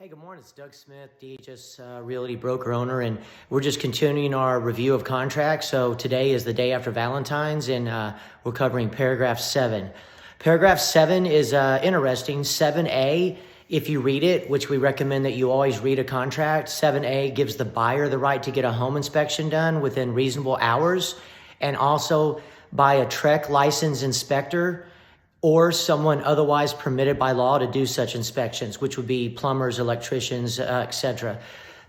Hey, good morning. It's Doug Smith, DHS Realty broker owner, and we're just continuing our review of contracts. So today is the day after Valentine's, and we're covering paragraph 7. Paragraph 7 is interesting. 7A, if you read it, which we recommend that you always read a contract, 7A gives the buyer the right to get a home inspection done within reasonable hours, and also by a TREC licensed inspector or someone otherwise permitted by law to do such inspections, which would be plumbers, electricians, etc.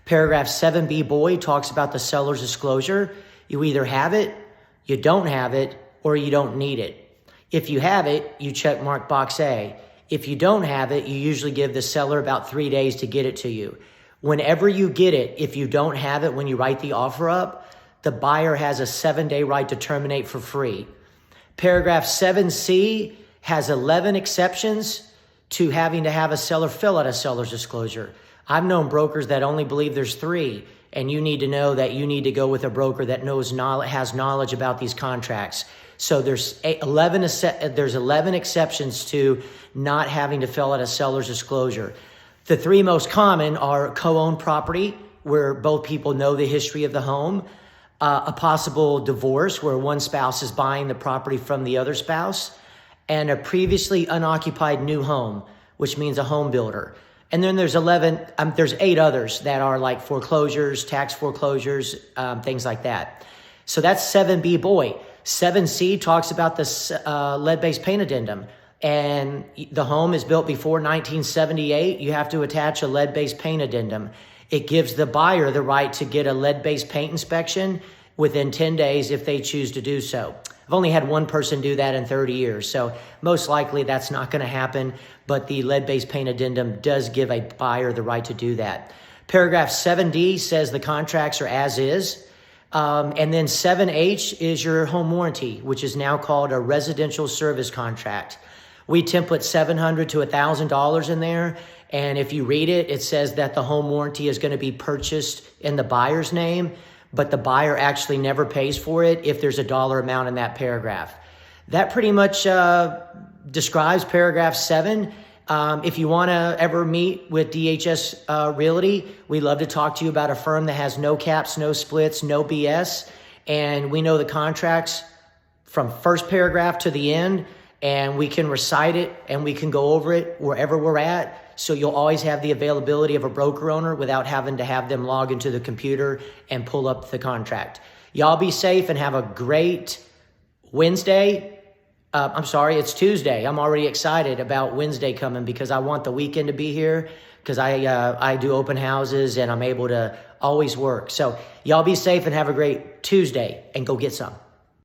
Paragraph 7B, boy, talks about the seller's disclosure. You either have it, you don't have it, or you don't need it. If you have it, you check mark box A. If you don't have it, you usually give the seller about 3 days to get it to you. Whenever you get it, if you don't have it when you write the offer up, the buyer has a 7-day right to terminate for free. Paragraph 7C has 11 exceptions to having to have a seller fill out a seller's disclosure. I've known brokers that only believe there's 3, and you need to know that you need to go with a broker that has knowledge about these contracts. So there's 11 exceptions to not having to fill out a seller's disclosure. The 3 most common are co-owned property, where both people know the history of the home, a possible divorce where one spouse is buying the property from the other spouse, and a previously unoccupied new home, which means a home builder. And then there's 8 others that are like foreclosures, tax foreclosures, things like that. So that's 7B, boy. 7C talks about the lead-based paint addendum. And the home is built before 1978. You have to attach a lead-based paint addendum. It gives the buyer the right to get a lead-based paint inspection within 10 days if they choose to do so. I've only had one person do that in 30 years, so most likely that's not going to happen, but the lead-based paint addendum does give a buyer the right to do that. Paragraph 7D says the contracts are as is, and then 7H is your home warranty, which is now called a residential service contract. We template $700 to $1,000 in there, and if you read it, it says that the home warranty is going to be purchased in the buyer's name, but the buyer actually never pays for it if there's a dollar amount in that paragraph. That pretty much describes paragraph 7. If you want to ever meet with DHS Realty, we love to talk to you about a firm that has no caps, no splits, no BS, and we know the contracts from first paragraph to the end, and we can recite it and we can go over it wherever we're at. So you'll always have the availability of a broker owner without having to have them log into the computer and pull up the contract. Y'all be safe and have a great Wednesday. It's Tuesday. I'm already excited about Wednesday coming because I want the weekend to be here because I do open houses and I'm able to always work. So y'all be safe and have a great Tuesday and go get some.